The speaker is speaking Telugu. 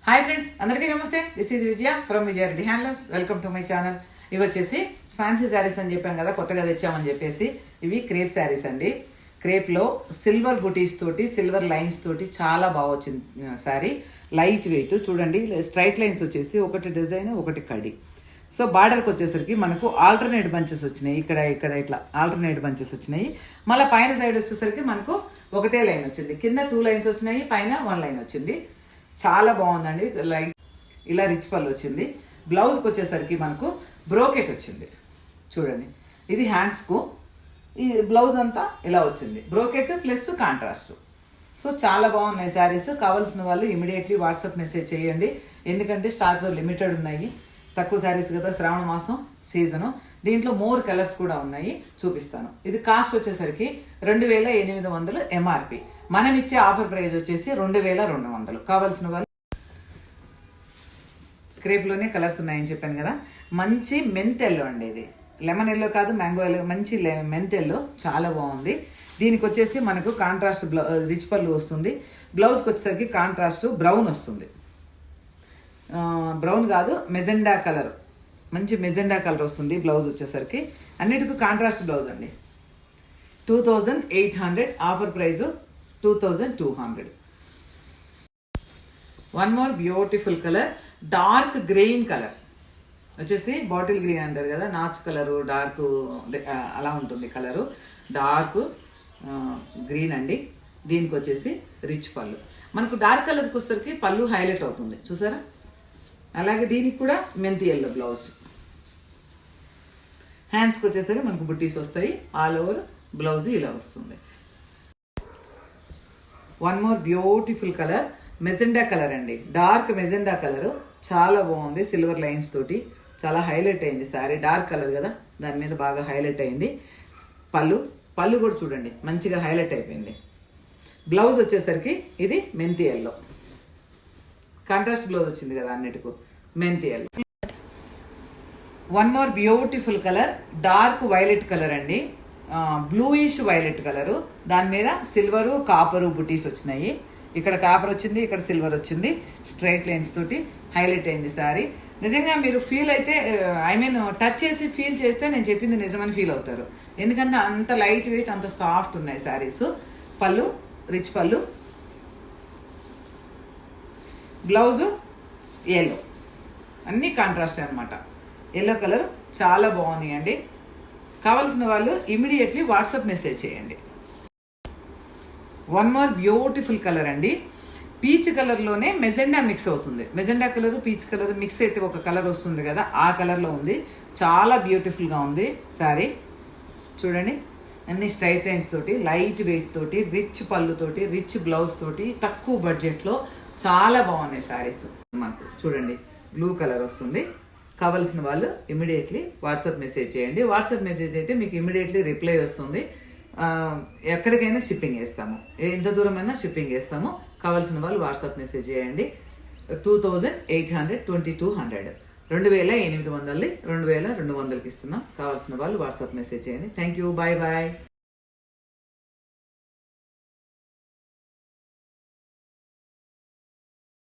హాయ్ ఫ్రెండ్స్, అందరికీ నమస్తే. This is Vijaya from Vijaya Reddy handlooms. Welcome to my channel. ఇవి వచ్చేసి ఫ్యాన్సీ శారీస్ అని చెప్పాం కదా, కొత్తగా తెచ్చామని చెప్పేసి. ఇవి క్రేప్ శారీస్ అండి. క్రేప్లో సిల్వర్ బుటీస్ తోటి, సిల్వర్ లైన్స్ తోటి చాలా బాగా వచ్చింది శారీ. లైట్ వెయిట్ చూడండి. స్ట్రైట్ లైన్స్ వచ్చేసి ఒకటి డిజైన్, ఒకటి కడి. సో బార్డర్కి వచ్చేసరికి మనకు ఆల్టర్నేట్ బంచెస్ వచ్చినాయి. ఇక్కడ ఇక్కడ ఇట్లా ఆల్టర్నేట్ బంచెస్ వచ్చినాయి. మళ్ళీ పైన సైడ్ వచ్చేసరికి మనకు ఒకటే లైన్ వచ్చింది. కింద 2 లైన్స్ వచ్చినాయి, పైన 1 లైన్ వచ్చింది. చాలా బాగుందండి. లైక్ ఇలా రిచ్ పళ్ళు వచ్చింది. బ్లౌజ్కి వచ్చేసరికి మనకు బ్రోకెట్ వచ్చింది. చూడండి, ఇది హ్యాండ్స్కు, ఈ బ్లౌజ్ అంతా ఇలా వచ్చింది. Brocade plus contrast. సో చాలా బాగున్నాయి శారీస్. కావాల్సిన వాళ్ళు ఇమీడియట్లీ వాట్సాప్ మెసేజ్ చేయండి. ఎందుకంటే స్టాక్ లిమిటెడ్ ఉన్నాయి, తక్కువ శారీస్ కదా, శ్రావణ మాసం సీజను. దీంట్లో మోర్ కలర్స్ కూడా ఉన్నాయి, చూపిస్తాను. ఇది కాస్ట్ వచ్చేసరికి 2800 ఎంఆర్పి. మనం ఇచ్చే ఆఫర్ ప్రైస్ వచ్చేసి 2200. కావాల్సిన వాళ్ళు క్రేప్లోనే కలర్స్ ఉన్నాయని చెప్పాను కదా. మంచి మెంత్ ఎల్లో అండి. ఇది లెమన్ ఎల్లో కాదు, మ్యాంగో ఎల్లో, మంచి మెంత్ ఎల్లో, చాలా బాగుంది. దీనికి వచ్చేసి మనకు కాంట్రాస్ట్ రిచ్ పళ్ళు వస్తుంది. బ్లౌజ్కి వచ్చేసరికి కాంట్రాస్ట్ బ్రౌన్ వస్తుంది. బ్రౌన్ కాదు, మెజెండా కలర్, మంచి మెజెండా కలర్ వస్తుంది బ్లౌజ్ వచ్చేసరికి. అన్నిటికీ కాంట్రాస్ట్ బ్లౌజ్ అండి. 2800 offer price 2200. One more beautiful colour, dark green colour వచ్చేసి. బాటిల్ గ్రీన్ అంటారు కదా, నాచ్ కలరు, డార్క్ అలా ఉంటుంది కలరు. డార్క్ గ్రీన్ అండి. దీనికి వచ్చేసి రిచ్ పళ్ళు. మనకు డార్క్ కలర్కి వచ్చేసరికి పళ్ళు హైలైట్ అవుతుంది, చూసారా. అలాగే దీనికి కూడా మెంతి ఎల్లో బ్లౌజ్. హ్యాండ్స్కి వచ్చేసరికి మనకు బుట్టీస్ వస్తాయి. ఆల్ ఓవర్ బ్లౌజ్ ఇలా వస్తుంది. One more beautiful colour, magenta colour అండి. డార్క్ మెజెండా కలరు, చాలా బాగుంది. సిల్వర్ లైన్స్ తోటి చాలా హైలైట్ అయింది శారీ. డార్క్ కలర్ కదా, దాని మీద బాగా హైలైట్ అయింది. పళ్ళు కూడా చూడండి, మంచిగా హైలైట్ అయిపోయింది. బ్లౌజ్ వచ్చేసరికి ఇది మెంతి ఎల్లో, కాంట్రాస్ట్ బ్లౌజ్ వచ్చింది కదా అన్నిటికీ, మెంతి yellow. One more beautiful colour, dark violet colour అండి. బ్లూయిష్ వైలెట్ కలరు, దాని మీద సిల్వరు కాపరు బుటీస్ వచ్చినాయి. ఇక్కడ కాపర్ వచ్చింది, ఇక్కడ సిల్వర్ వచ్చింది. స్ట్రైట్ లైన్స్ తోటి హైలైట్ అయింది శారీ. నిజంగా మీరు ఫీల్ అయితే, టచ్ చేసి ఫీల్ చేస్తే నేను చెప్పింది నిజమని ఫీల్ అవుతారు. ఎందుకంటే అంత లైట్ వెయిట్, అంత సాఫ్ట్ ఉన్నాయి శారీస్. పళ్ళు రిచ్ పళ్ళు, బ్లౌజు ఎల్లో, అన్నీ కాంట్రాస్ట్ అనమాట. ఎల్లో కలర్ చాలా బాగున్నాయి అండి. కావాల్సిన వాళ్ళు ఇమీడియట్లీ వాట్సాప్ మెసేజ్ చేయండి. వన్ మోర్ బ్యూటిఫుల్ కలర్ అండి. పీచ్ కలర్లోనే మెజెండా మిక్స్ అవుతుంది. Magenta colour peach colour mix అయితే ఒక కలర్ వస్తుంది కదా, ఆ కలర్లో ఉంది. చాలా బ్యూటిఫుల్గా ఉంది శారీ. చూడండి, అన్ని స్ట్రైట్ లైన్స్ తోటి, లైట్ వెయిట్ తోటి, రిచ్ పళ్ళుతోటి, రిచ్ బ్లౌజ్ తోటి, తక్కువ బడ్జెట్లో చాలా బాగున్నాయి శారీస్. మనకు చూడండి, బ్లూ కలర్ వస్తుంది. కావాల్సిన వాళ్ళు ఇమీడియట్లీ వాట్సాప్ మెసేజ్ చేయండి. వాట్సాప్ మెసేజ్ అయితే మీకు ఇమీడియట్లీ రిప్లై వస్తుంది. ఎక్కడికైనా షిప్పింగ్ వేస్తాము, ఎంత దూరమైనా షిప్పింగ్ వేస్తాము. కావాల్సిన వాళ్ళు వాట్సాప్ మెసేజ్ చేయండి. 2800, 2200, 2800, 2200కి ఇస్తున్నాం. కావాల్సిన వాళ్ళు వాట్సాప్ మెసేజ్ చేయండి. Thank you, bye bye.